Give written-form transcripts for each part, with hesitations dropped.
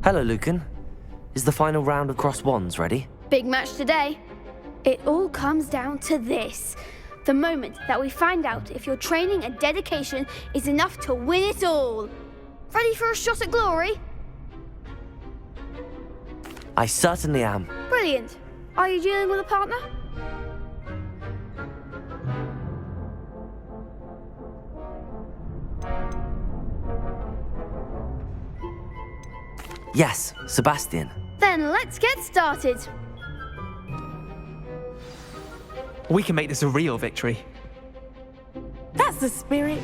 Hello, Lucan. Is the final round of cross wands ready? Big match today. It all comes down to this. The moment that we find out if your training and dedication is enough to win it all. Ready for a shot at glory? I certainly am. Brilliant. Are you dealing with a partner? Yes, Sebastian. Then let's get started. We can make this a real victory. That's the spirit.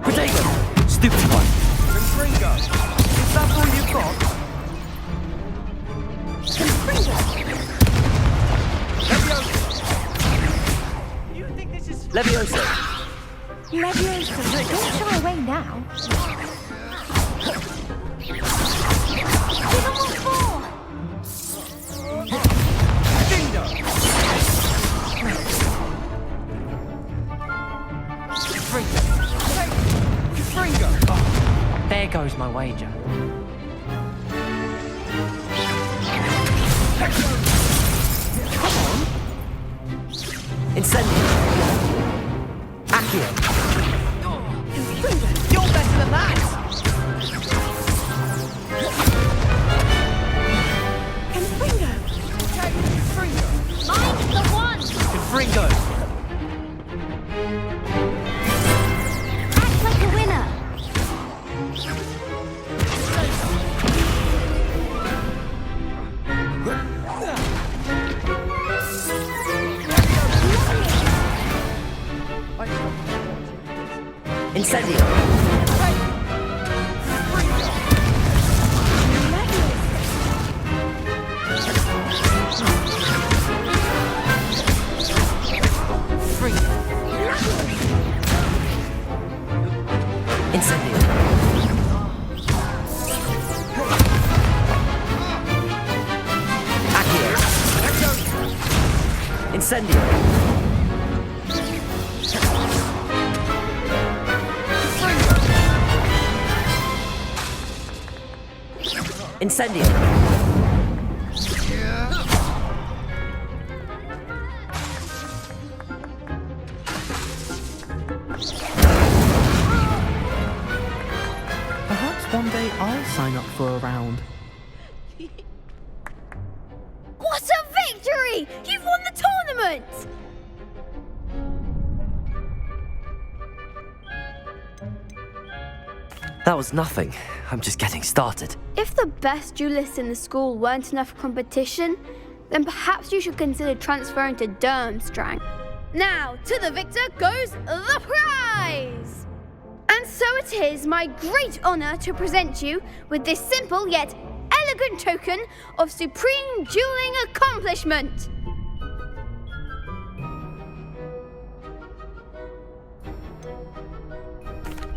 Potato! Stupid one! Confringo! Is that all you've got? You think this is... Levioso! Leviosa, don't shy away now. Give them all four. Bingo! Confringo! Oh, there goes my wager. Come on! Incendio! Accio! You're better than that! Confringo. Confringo! Mind the one! Confringo! Act like a winner. Incendio! Incendio! Accio! Incendio! Incendio! Perhaps one day I'll sign up for a round. What a victory! You've won the tournament! That was nothing. I'm just getting started. If the best duelists in the school weren't enough for competition, then perhaps you should consider transferring to Durmstrang. Now, to the victor goes the prize! And so it is my great honour to present you with this simple yet elegant token of supreme dueling accomplishment.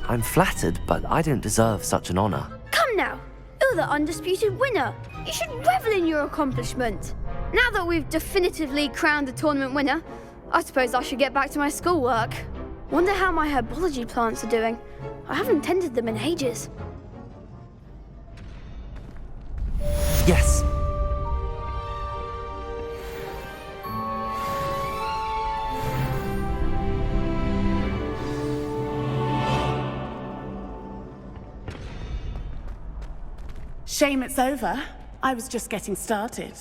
I'm flattered, but I don't deserve such an honor. Come now, you're the undisputed winner. You should revel in your accomplishment. Now that we've definitively crowned the tournament winner, I suppose I should get back to my schoolwork. Wonder how my herbology plants are doing. I haven't tended them in ages. Yes. Shame it's over. I was just getting started.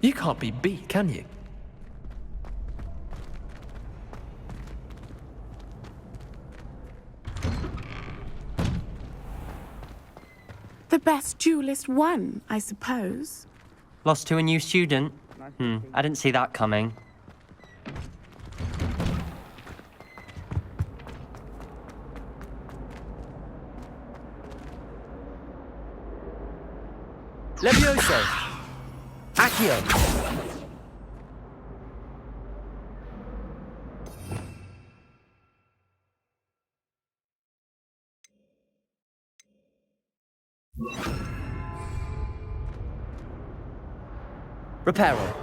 You can't be beat, can you? The best duelist won, I suppose. Lost to a new student? I didn't see that coming. Levioso! Accio! Reparo.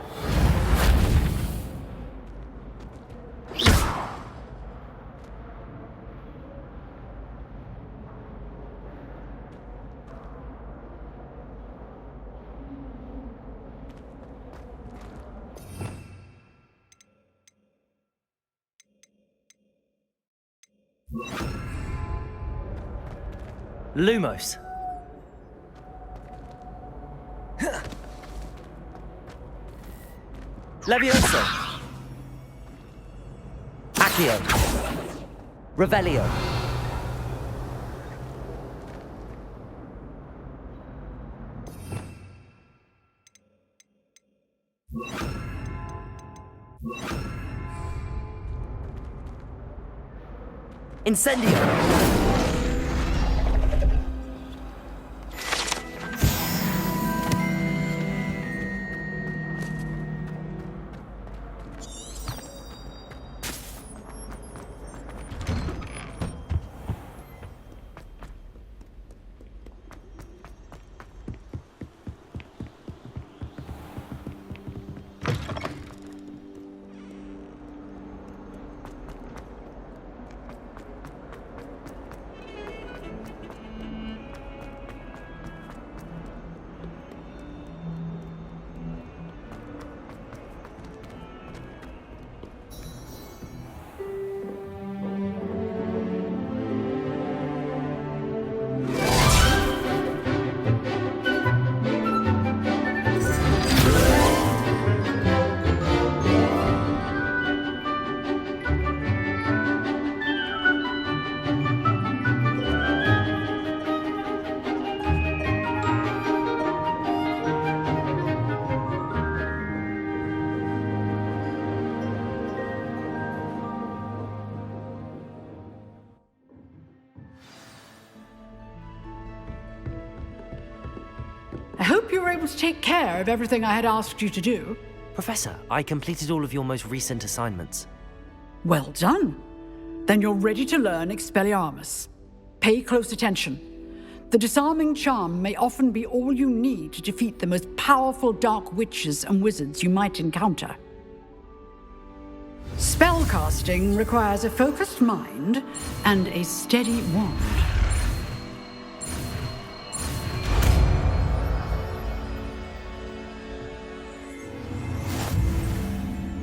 Lumos. Levioso. Accio. Revelio. Incendio. I hope you were able to take care of everything I had asked you to do. Professor, I completed all of your most recent assignments. Well done. Then you're ready to learn Expelliarmus. Pay close attention. The disarming charm may often be all you need to defeat the most powerful dark witches and wizards you might encounter. Spellcasting requires a focused mind and a steady wand.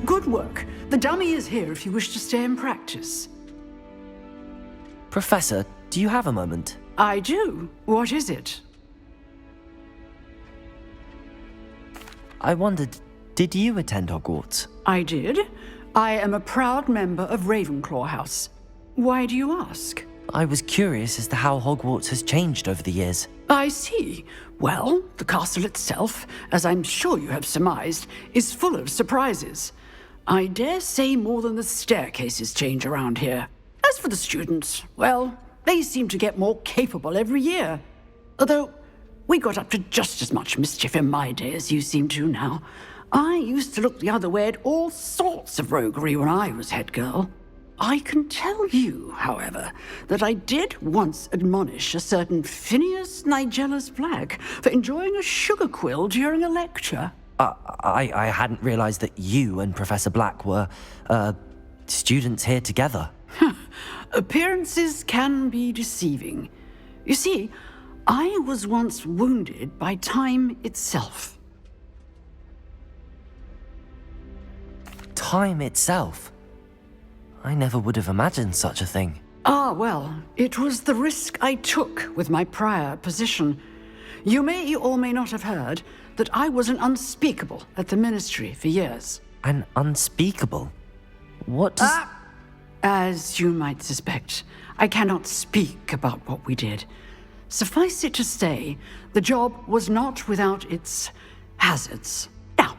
Good work. The dummy is here if you wish to stay and practice. Professor, do you have a moment? I do. What is it? I wondered, did you attend Hogwarts? I did. I am a proud member of Ravenclaw House. Why do you ask? I was curious as to how Hogwarts has changed over the years. I see. Well, the castle itself, as I'm sure you have surmised, is full of surprises. I dare say more than the staircases change around here. As for the students, well, they seem to get more capable every year. Although, we got up to just as much mischief in my day as you seem to now. I used to look the other way at all sorts of roguery when I was head girl. I can tell you, however, that I did once admonish a certain Phineas Nigellus Black for enjoying a sugar quill during a lecture. I hadn't realized that you and Professor Black were, students here together. Appearances can be deceiving. You see, I was once wounded by time itself. Time itself? I never would have imagined such a thing. Ah, well, it was the risk I took with my prior position. You may or may not have heard that I was an unspeakable at the Ministry for years. An unspeakable? What does... As you might suspect, I cannot speak about what we did. Suffice it to say, the job was not without its hazards. Now,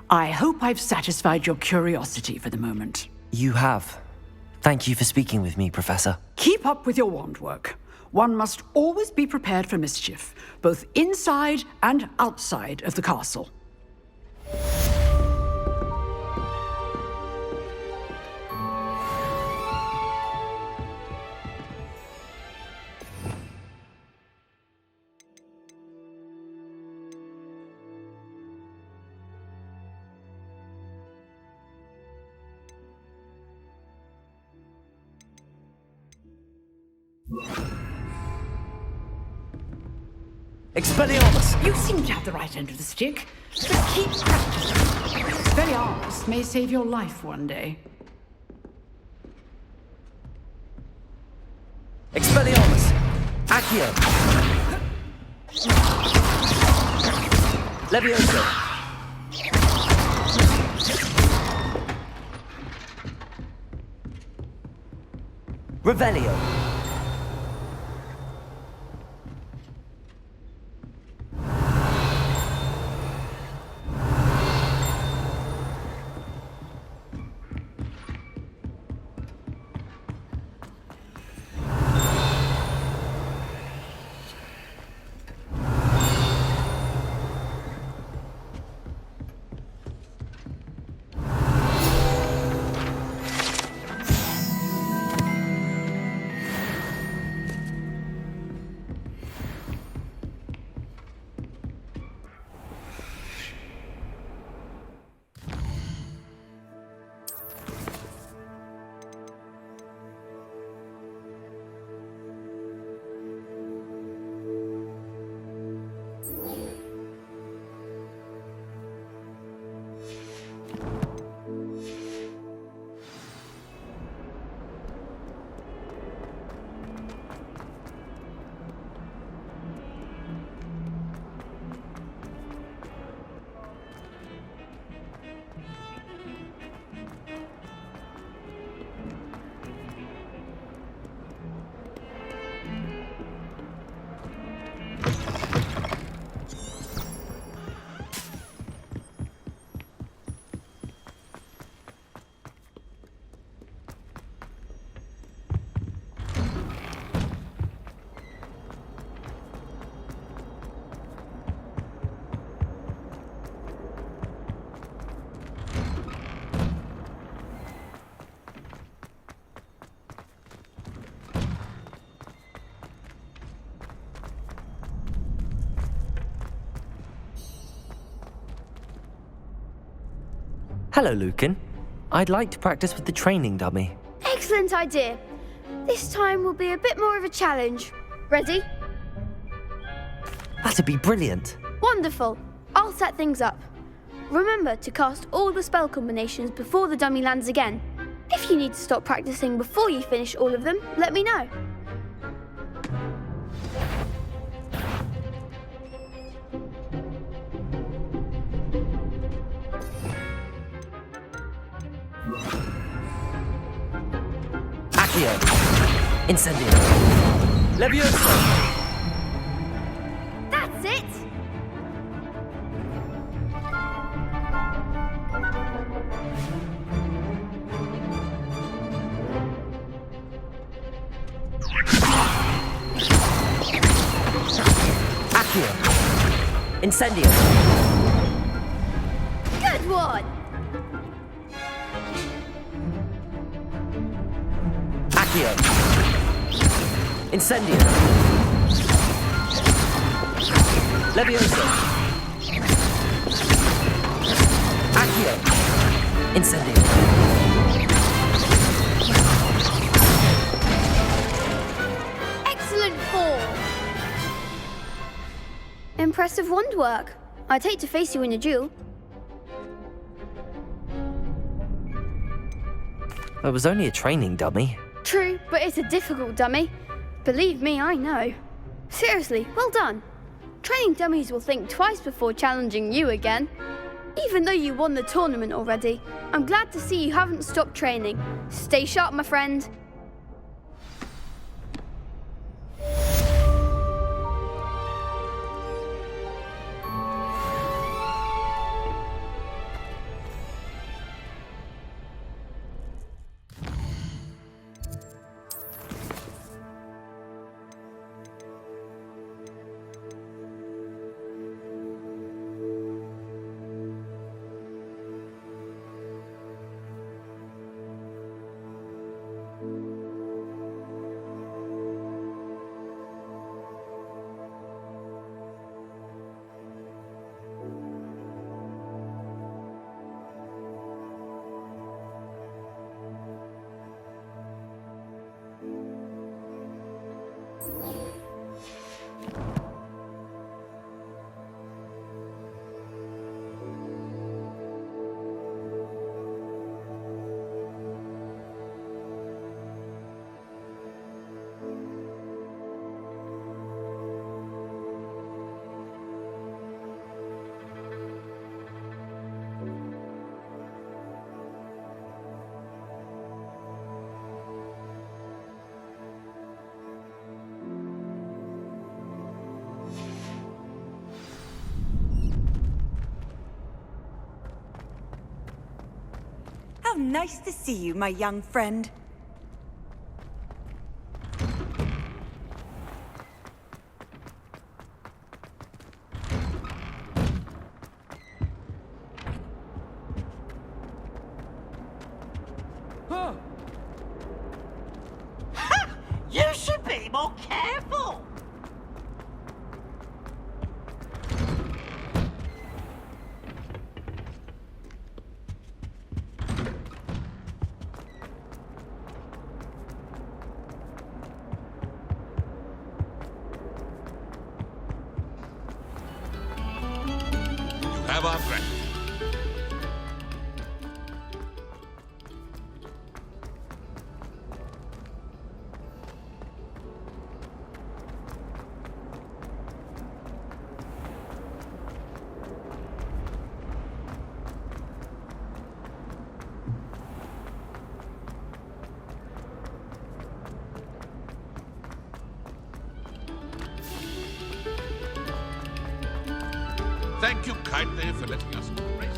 I hope I've satisfied your curiosity for the moment. You have. Thank you for speaking with me, Professor. Keep up with your wand work. One must always be prepared for mischief, both inside and outside of the castle. Expelliarmus! You seem to have the right end of the stick. Just keep practicing. Expelliarmus may save your life one day. Expelliarmus! Accio! Levioso! Revelio! Hello, Lucan. I'd like to practice with the training dummy. Excellent idea. This time will be a bit more of a challenge. Ready? That'd be brilliant. Wonderful. I'll set things up. Remember to cast all the spell combinations before the dummy lands again. If you need to stop practicing before you finish all of them, let me know. Accio! Incendio! Levioso! That's it! Accio! Incendio! Good one! Accio! Incendio! Levioso! Accio! Incendio! Excellent form! Impressive wand work. I'd hate to face you in a duel. It was only a training dummy. True, but it's a difficult dummy. Believe me, I know. Seriously, well done. Training dummies will think twice before challenging you again. Even though you won the tournament already, I'm glad to see you haven't stopped training. Stay sharp, my friend. nice to see you, my young friend. You should be more careful! You have our gratitude. Thank you kindly for letting us race.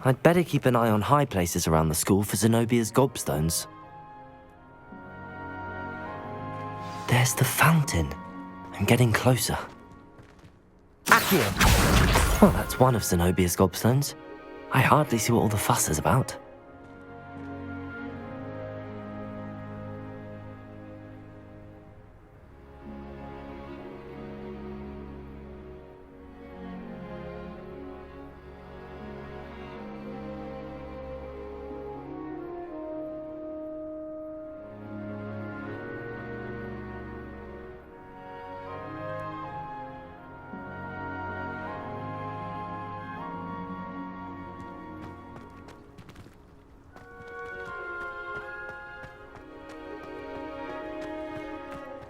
I'd better keep an eye on high places around the school for Zenobia's gobstones. There's the fountain. I'm getting closer. Accio. Well, that's one of Zenobia's gobstones. I hardly see what all the fuss is about.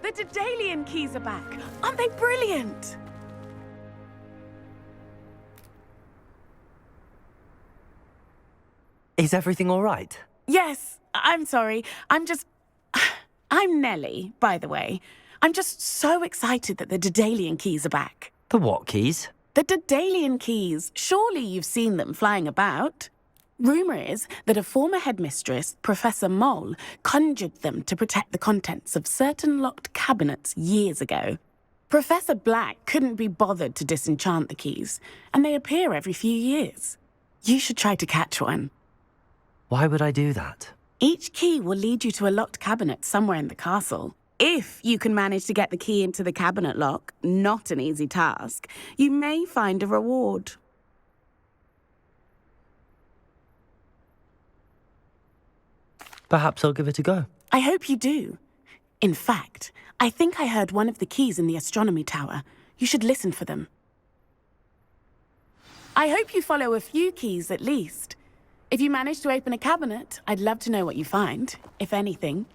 The Daedalian keys are back. Aren't they brilliant? Is everything all right? Yes, I'm sorry. I'm Nellie, by the way. I'm just so excited that the Daedalian keys are back. The what keys? The Daedalian keys. Surely you've seen them flying about. Rumour is that a former headmistress, Professor Moll, conjured them to protect the contents of certain locked cabinets years ago. Professor Black couldn't be bothered to disenchant the keys, and they appear every few years. You should try to catch one. Why would I do that? Each key will lead you to a locked cabinet somewhere in the castle. If you can manage to get the key into the cabinet lock, not an easy task, you may find a reward. Perhaps I'll give it a go. I hope you do. In fact, I think I heard one of the keys in the astronomy tower. You should listen for them. I hope you follow a few keys at least. If you manage to open a cabinet, I'd love to know what you find, if anything.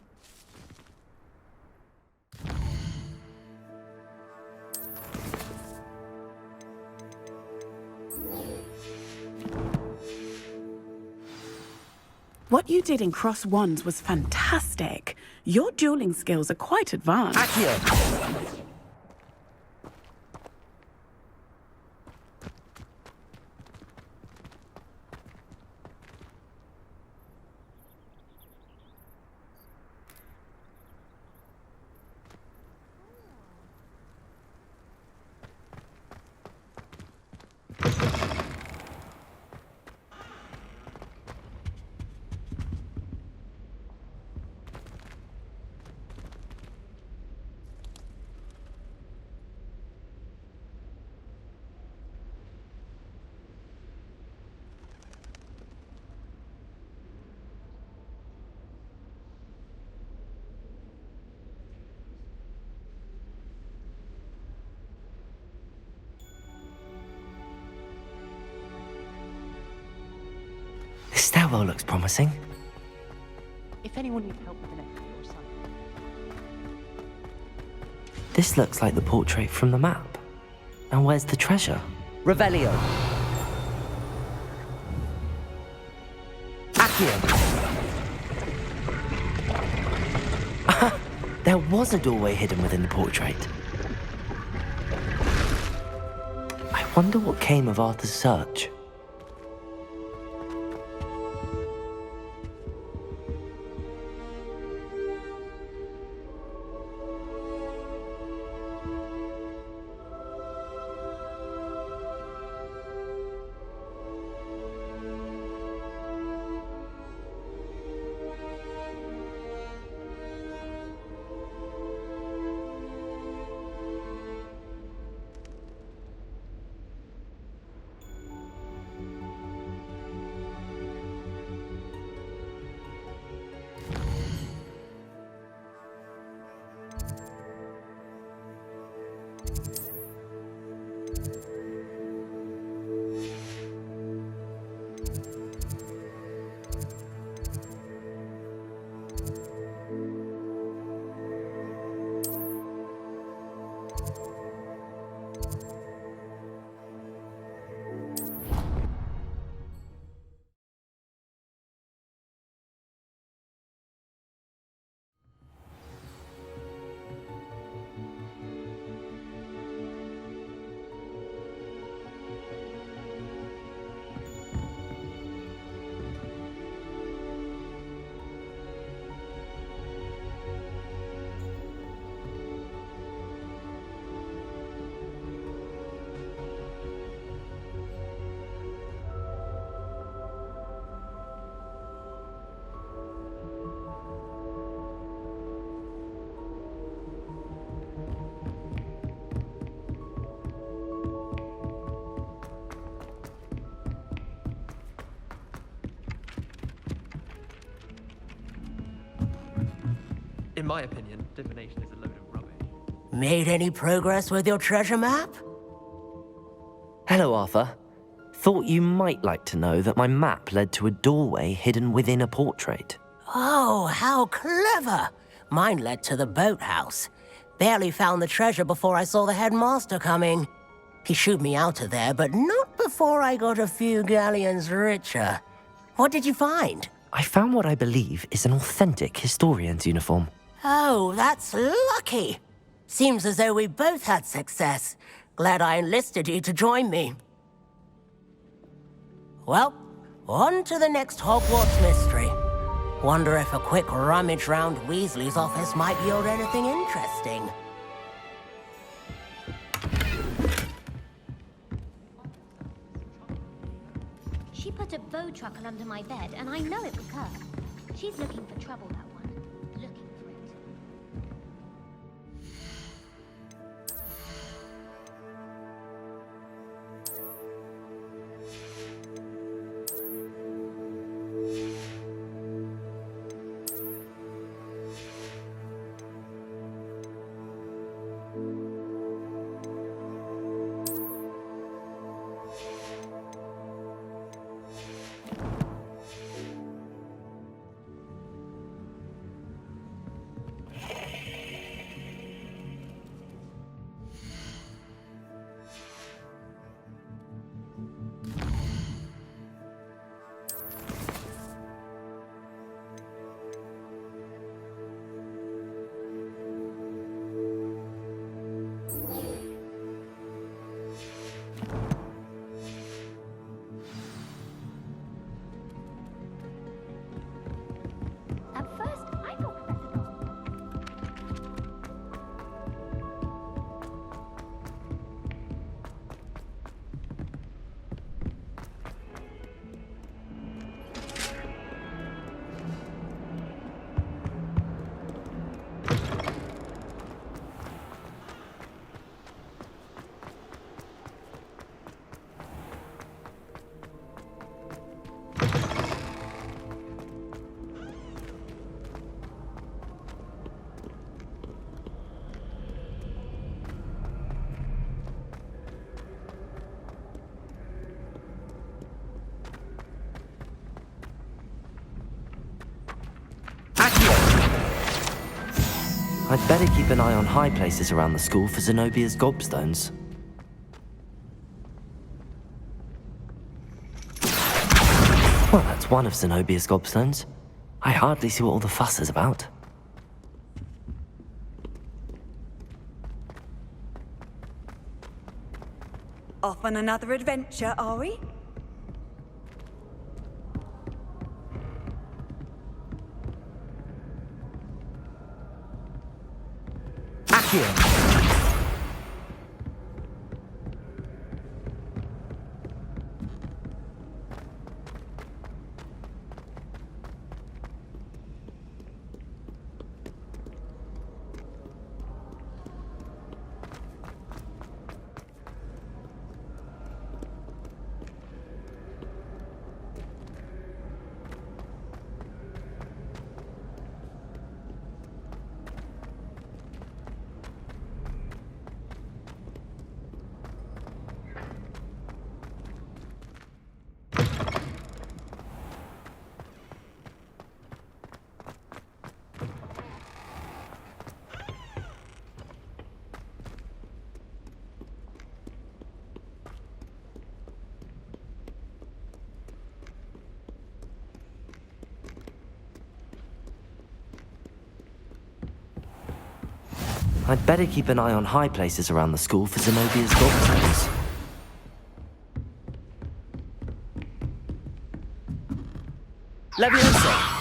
What you did in Cross Wands was fantastic. Your dueling skills are quite advanced. Accio. This stairwell looks promising. If anyone needs help with an exit or something. This looks like the portrait from the map. And where's the treasure? Revelio. Accio. There was a doorway hidden within the portrait. I wonder what came of Arthur's search. In my opinion, divination is a load of rubbish. Made any progress with your treasure map? Hello, Arthur. Thought you might like to know that my map led to a doorway hidden within a portrait. Oh, how clever! Mine led to the boathouse. Barely found the treasure before I saw the headmaster coming. He shooed me out of there, but not before I got a few galleons richer. What did you find? I found what I believe is an authentic historian's uniform. Oh, that's lucky. Seems as though we both had success. Glad I enlisted you to join me. Well, on to the next Hogwarts mystery. Wonder if a quick rummage round Weasley's office might yield anything interesting. She put a bow truckle under my bed, and I know it was her. She's looking for trouble, that one. Looking for it. At first, I thought Professor Dog. I'd better keep an eye on high places around the school for Zenobia's gobstones. Well, that's one of Zenobia's gobstones. I hardly see what all the fuss is about. Off on another adventure, are we? I'd better keep an eye on high places around the school for Zenobia's gobstones. Leviosa!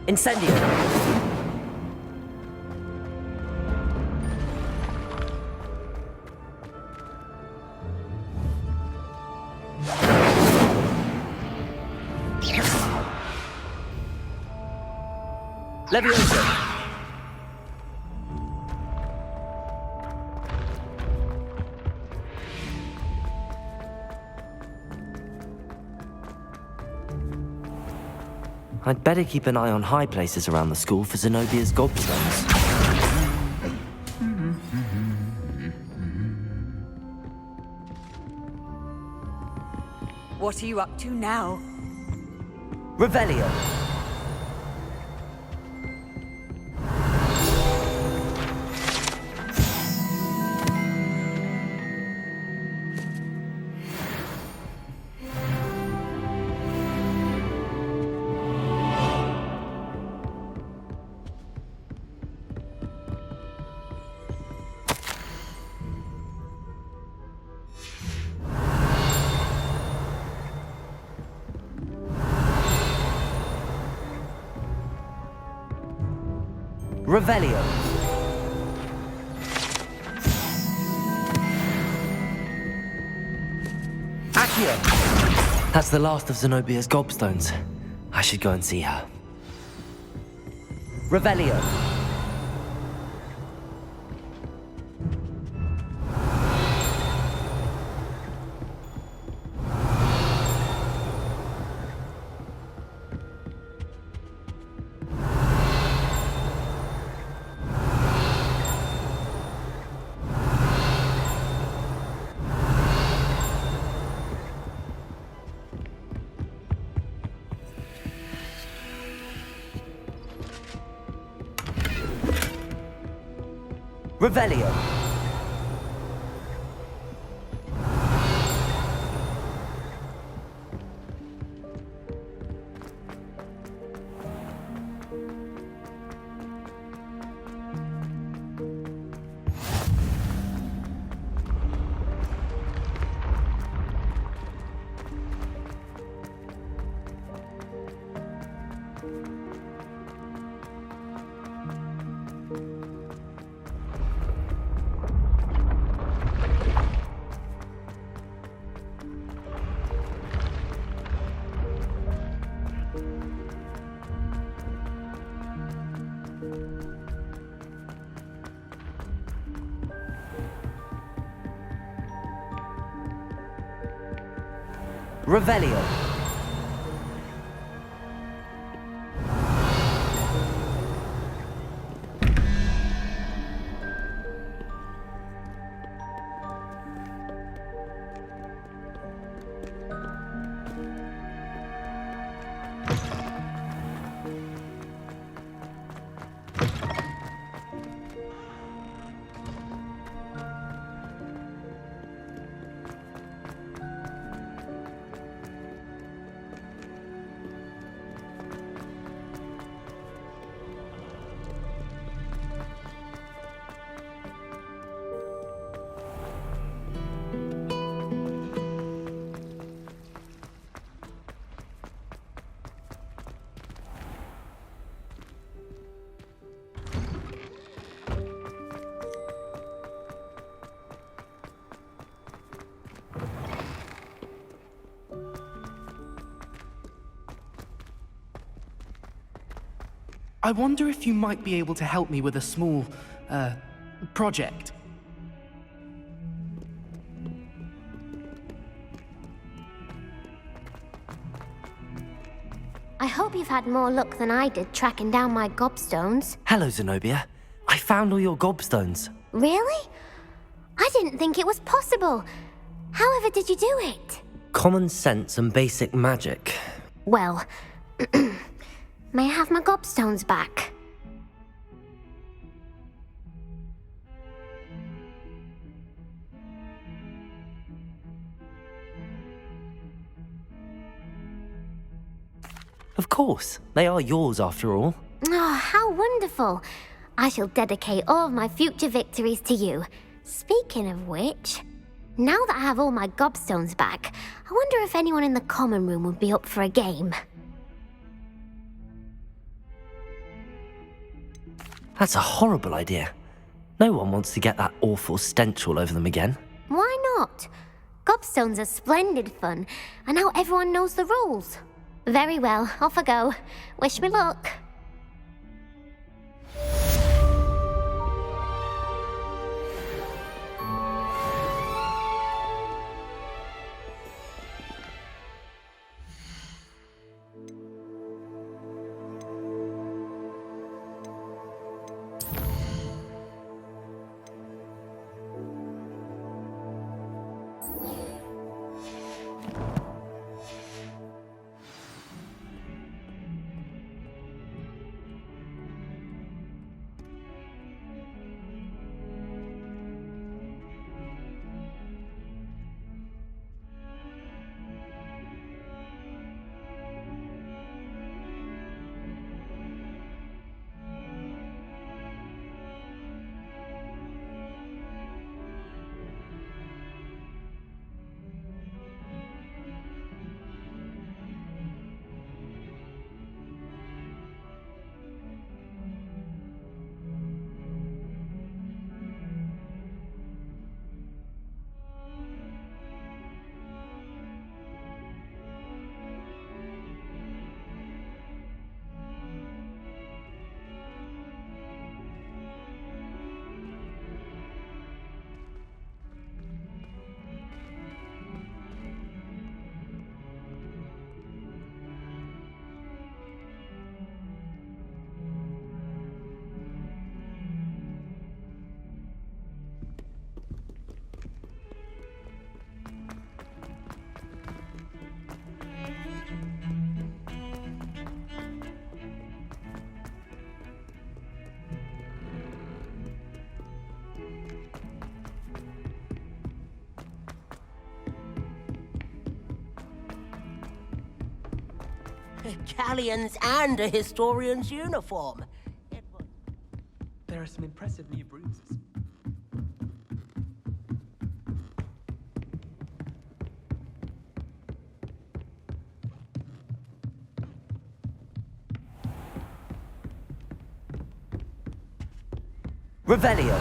Incendio! Leviosa! I'd better keep an eye on high places around the school for Zenobia's gobstones. What are you up to now? Revelio! Revelio. Accio. That's the last of Zenobia's gobstones. I should go and see her. Revelio. Revelio. Revelio. I wonder if you might be able to help me with a small, project. I hope you've had more luck than I did tracking down my gobstones. Hello, Zenobia. I found all your gobstones. Really? I didn't think it was possible. However did you do it? Common sense and basic magic. Well, may I have my gobstones back? Of course, they are yours after all. Oh, how wonderful. I shall dedicate all of my future victories to you. Speaking of which, now that I have all my gobstones back, I wonder if anyone in the common room would be up for a game. That's a horrible idea. No one wants to get that awful stench all over them again. Why not? Gobstones are splendid fun, and now everyone knows the rules. Very well, off I go. Wish me luck. Galleons and a historian's uniform. There are some impressive new brooms. Revelio.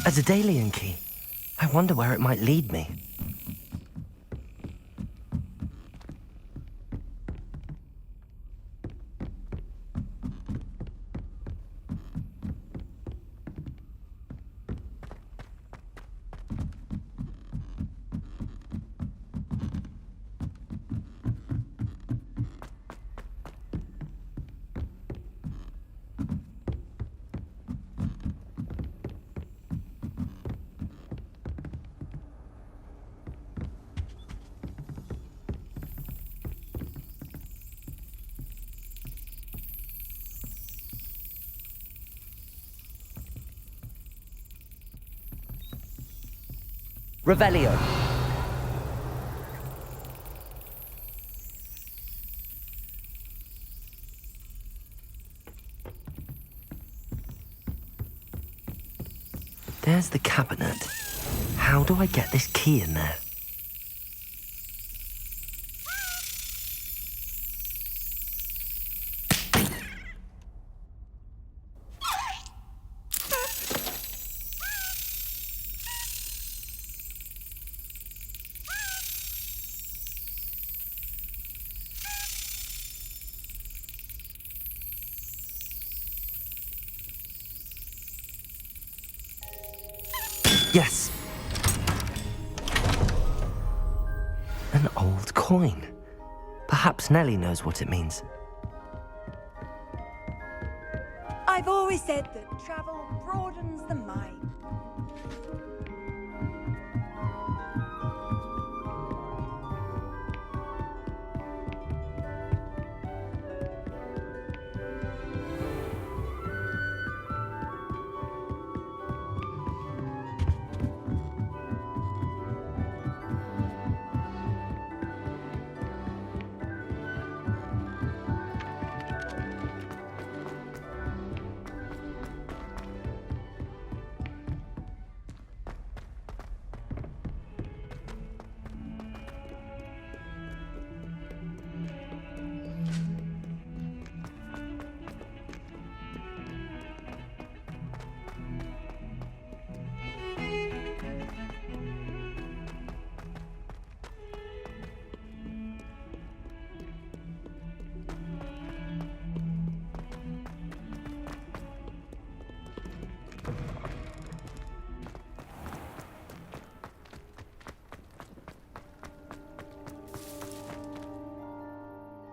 A Daedalian key. I wonder where it might lead me. Revelio. There's the cabinet. How do I get this key in there? Yes. An old coin. Perhaps Nellie knows what it means. I've always said that travel broadens the mind.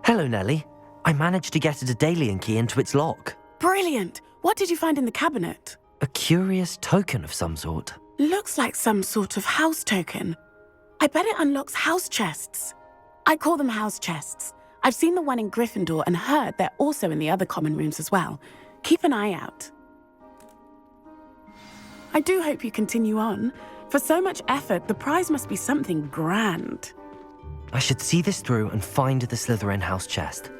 Hello, Nellie. I managed to get a Daedalian key into its lock. Brilliant! What did you find in the cabinet? A curious token of some sort. Looks like some sort of house token. I bet it unlocks house chests. I call them house chests. I've seen the one in Gryffindor and heard they're also in the other common rooms as well. Keep an eye out. I do hope you continue on. For so much effort, the prize must be something grand. I should see this through and find the Slytherin house chest.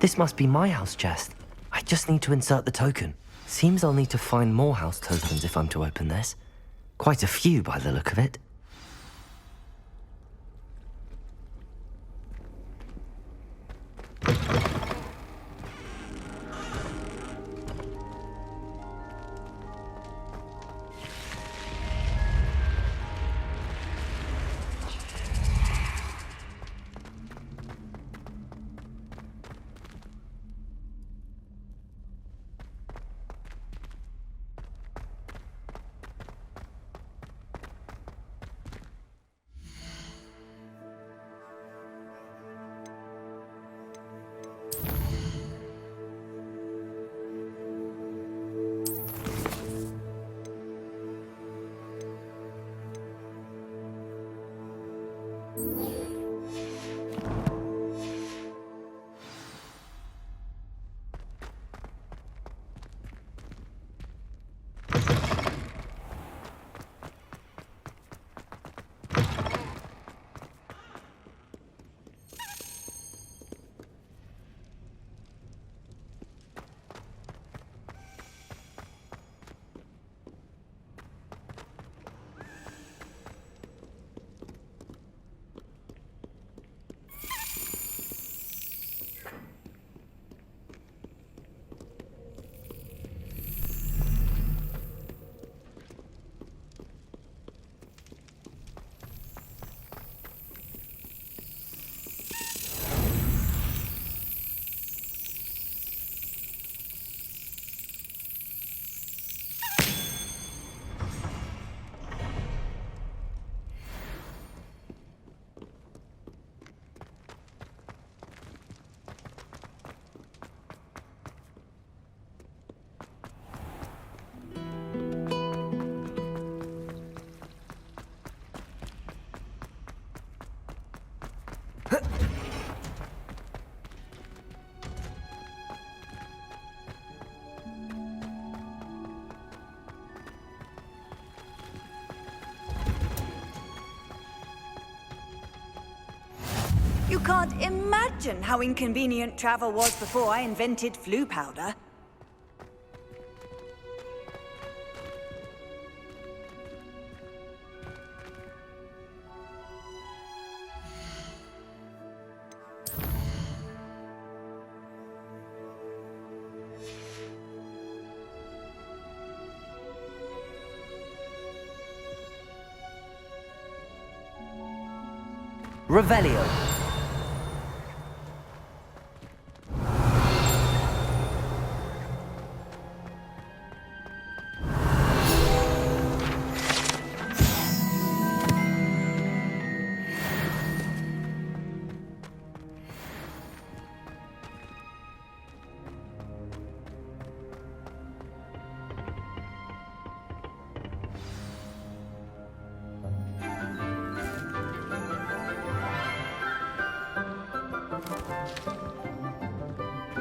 This must be my house chest. I just need to insert the token. Seems I'll need to find more house tokens if I'm to open this. Quite a few by the look of it. You can't imagine how inconvenient travel was before I invented flu powder. Revelio.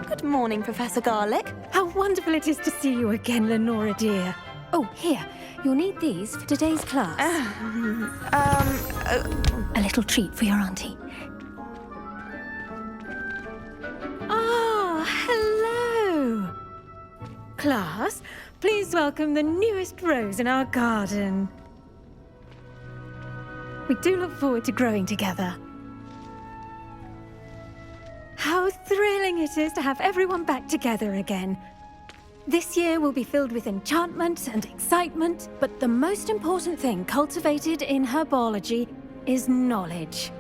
Good morning, Professor Garlick. How wonderful it is to see you again, Lenora dear. Oh, here. You'll need these for today's class. A little treat for your auntie. Ah, hello. Class, please welcome the newest rose in our garden. We do look forward to growing together. How thrilling it is to have everyone back together again. This year will be filled with enchantment and excitement, but the most important thing cultivated in herbology is knowledge.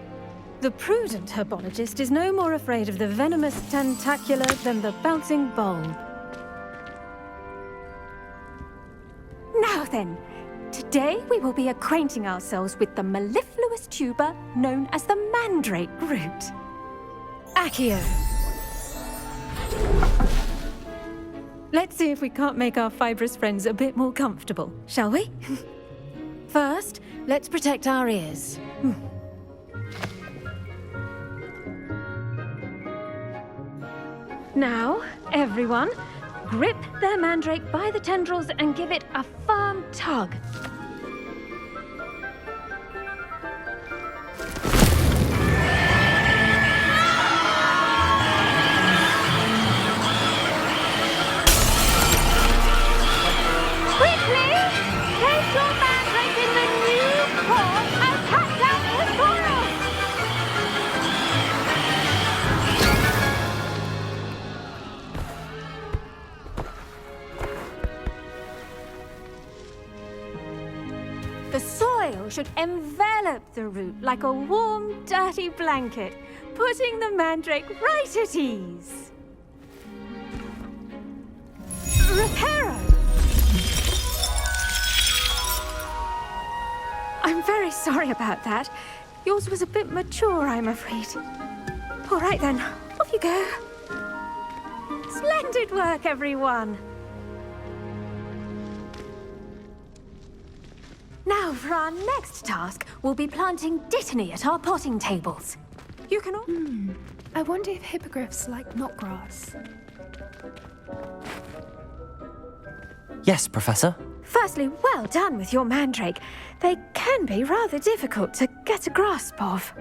The prudent herbologist is no more afraid of the venomous tentacula than the bouncing bulb. Now then, today we will be acquainting ourselves with the mellifluous tuber known as the mandrake root. Accio. Let's see if we can't make our fibrous friends a bit more comfortable, shall we? First, let's protect our ears. Now, everyone, grip their mandrake by the tendrils and give it a firm tug. The soil should envelop the root like a warm, dirty blanket, putting the mandrake right at ease. Reparo! I'm very sorry about that. Yours was a bit mature, I'm afraid. All right then, off you go. Splendid work, everyone. Now, for our next task, we'll be planting dittany at our potting tables. You can all... I wonder if hippogriffs like knotgrass. Yes, Professor. Firstly, well done with your mandrake. They can be rather difficult to get a grasp of.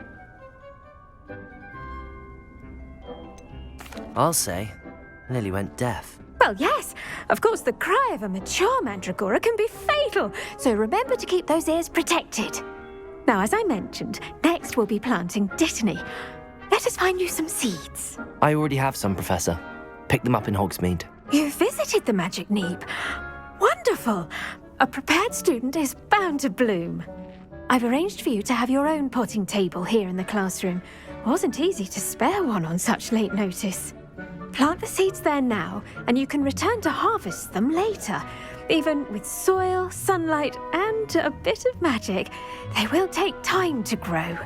I'll say. Nearly went deaf. Well, yes. Of course, the cry of a mature mandragora can be fatal, so remember to keep those ears protected. Now, as I mentioned, next we'll be planting dittany. Let us find you some seeds. I already have some, Professor. Picked them up in Hogsmeade. You visited the Magic Neep. Wonderful! A prepared student is bound to bloom. I've arranged for you to have your own potting table here in the classroom. Wasn't easy to spare one on such late notice. Plant the seeds there now, and you can return to harvest them later. Even with soil, sunlight, and a bit of magic, they will take time to grow.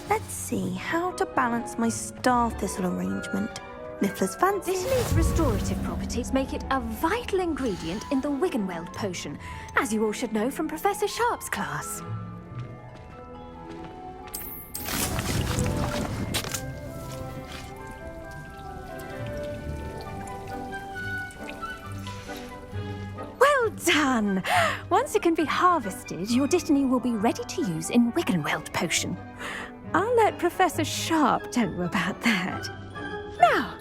Let's see how to balance my star thistle arrangement. Mifflin's fancy. Dittany's restorative properties make it a vital ingredient in the Wiggenweld potion, as you all should know from Professor Sharp's class. Well done! Once it can be harvested, your dittany will be ready to use in Wiggenweld potion. I'll let Professor Sharp tell you about that. Now,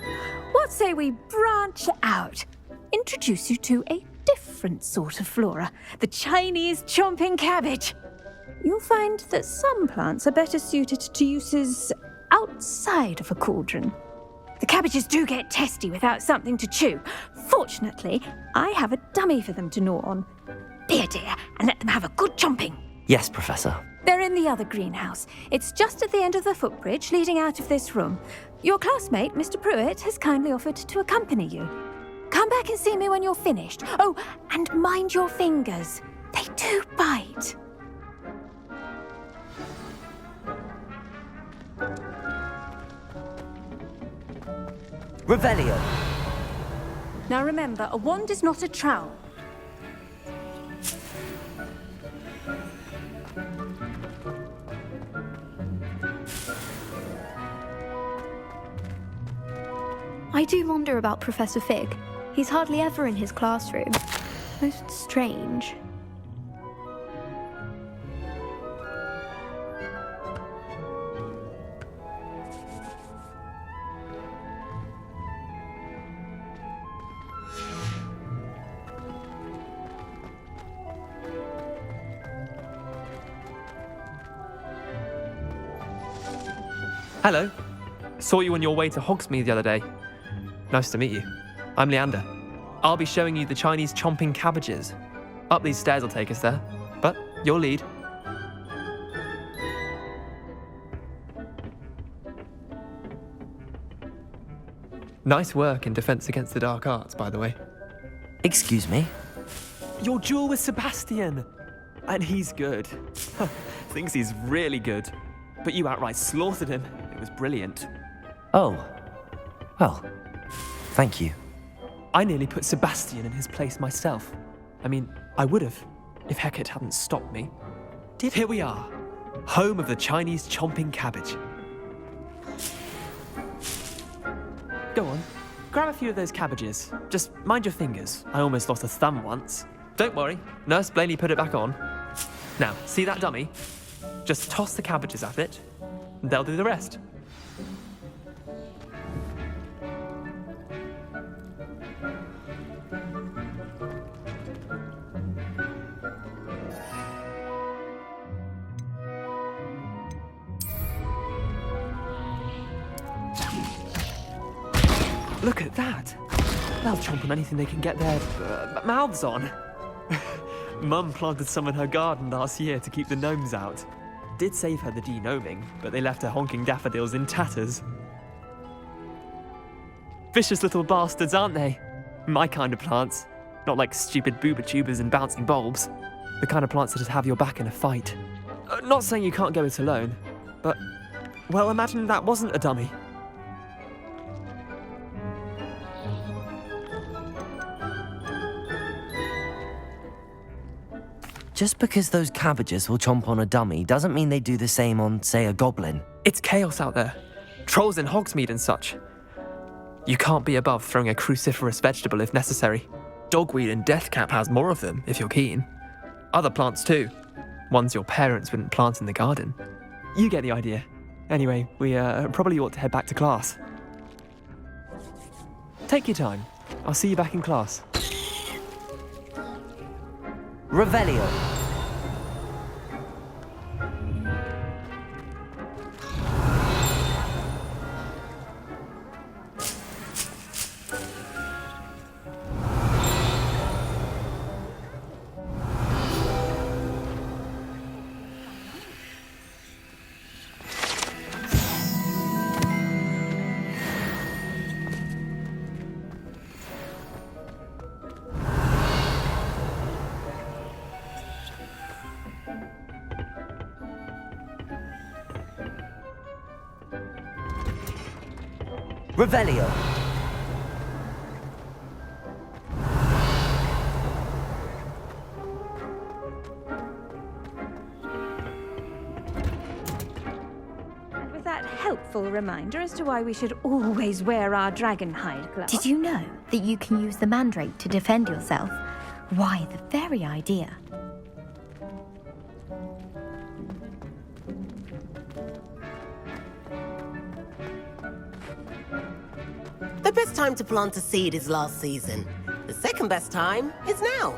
what say we branch out? Introduce you to a different sort of flora, the Chinese chomping cabbage. You'll find that some plants are better suited to uses outside of a cauldron. The cabbages do get testy without something to chew. Fortunately, I have a dummy for them to gnaw on. Be a dear and let them have a good chomping. Yes, Professor. They're in the other greenhouse. It's just at the end of the footbridge leading out of this room. Your classmate, Mr. Pruitt, has kindly offered to accompany you. Come back and see me when you're finished. Oh, and mind your fingers. They do bite. Revelio. Now remember, a wand is not a trowel. I do wonder about Professor Fig. He's hardly ever in his classroom. Most strange. Hello. Saw you on your way to Hogsmeade the other day. Nice to meet you. I'm Leander. I'll be showing you the Chinese chomping cabbages. Up these stairs will take us there, but you'll lead. Nice work in Defense Against the Dark Arts, by the way. Excuse me? Your duel with Sebastian! And he's good. Thinks he's really good. But you outright slaughtered him. It was brilliant. Oh. Well, thank you. I nearly put Sebastian in his place myself. I mean, I would have, if Hecate hadn't stopped me. Here we are, home of the Chinese chomping cabbage. Go on, grab a few of those cabbages. Just mind your fingers. I almost lost a thumb once. Don't worry, Nurse Blaney put it back on. Now, see that dummy? Just toss the cabbages at it, and they'll do the rest. Look at that! They'll chomp on anything they can get their mouths on. Mum planted some in her garden last year to keep the gnomes out. Did save her the de-gnoming, but they left her honking daffodils in tatters. Vicious little bastards, aren't they? My kind of plants. Not like stupid booba tubers and bouncing bulbs. The kind of plants that'd have your back in a fight. Not saying you can't go it alone, but, well, imagine that wasn't a dummy. Just because those cabbages will chomp on a dummy doesn't mean they do the same on, say, a goblin. It's chaos out there. Trolls in Hogsmeade and such. You can't be above throwing a cruciferous vegetable if necessary. Dogweed and deathcap has more of them, if you're keen. Other plants too. Ones your parents wouldn't plant in the garden. You get the idea. Anyway, we probably ought to head back to class. Take your time. I'll see you back in class. Revelio. Revelio. And with that helpful reminder as to why we should always wear our dragon hide gloves. Did you know that you can use the mandrake to defend yourself? Why, the very idea. The best time to plant a seed is last season. The second best time is now.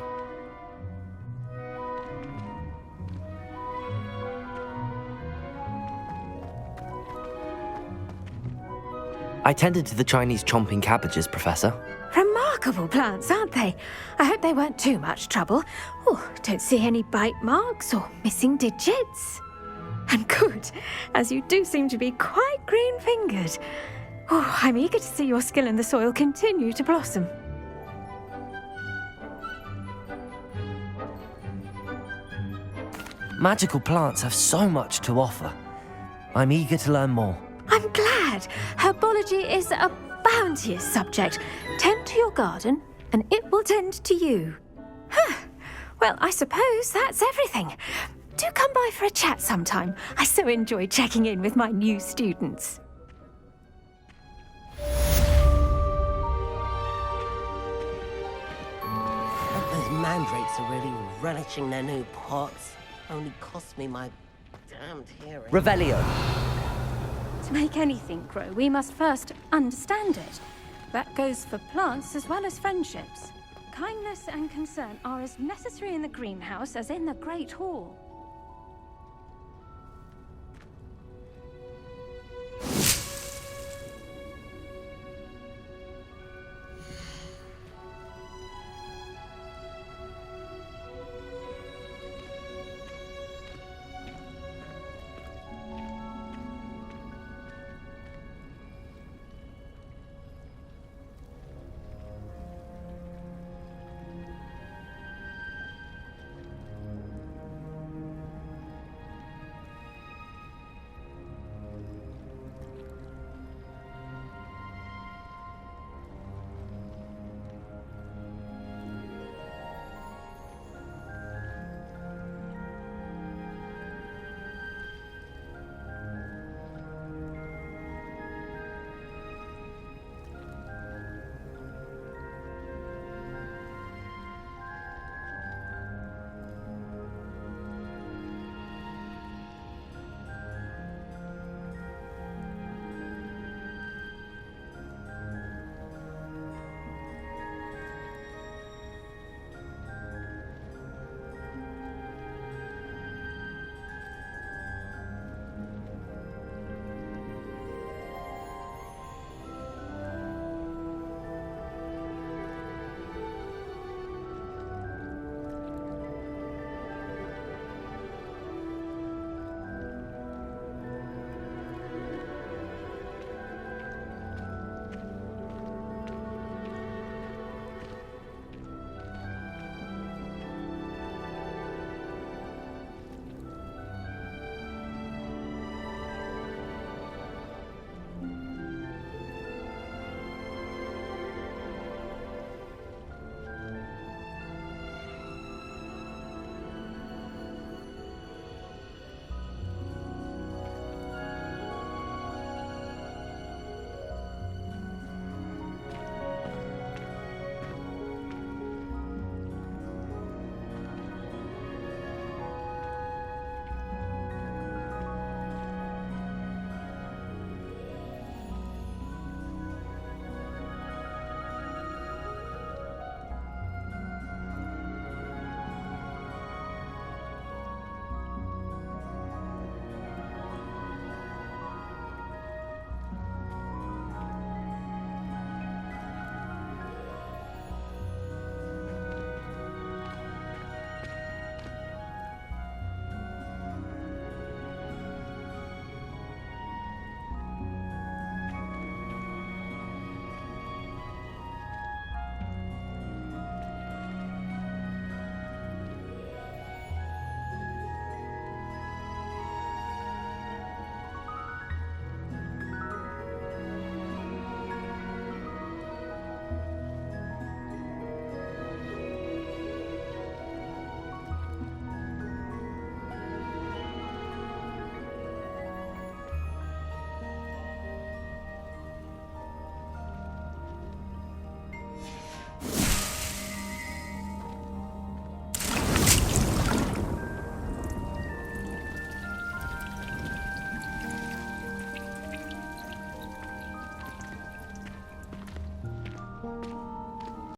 I tended to the Chinese chomping cabbages, Professor. Remarkable plants, aren't they? I hope they weren't too much trouble. Oh, don't see any bite marks or missing digits. And good, as you do seem to be quite green-fingered. Oh, I'm eager to see your skill in the soil continue to blossom. Magical plants have so much to offer. I'm eager to learn more. I'm glad. Herbology is a bounteous subject. Tend to your garden, and it will tend to you. Huh. Well, I suppose that's everything. Do come by for a chat sometime. I so enjoy checking in with my new students. Those mandrakes are really relishing their new pots. Only cost me my damned hearing. Revelio. To make anything grow, we must first understand it. That goes for plants as well as friendships. Kindness and concern are as necessary in the greenhouse as in the Great Hall.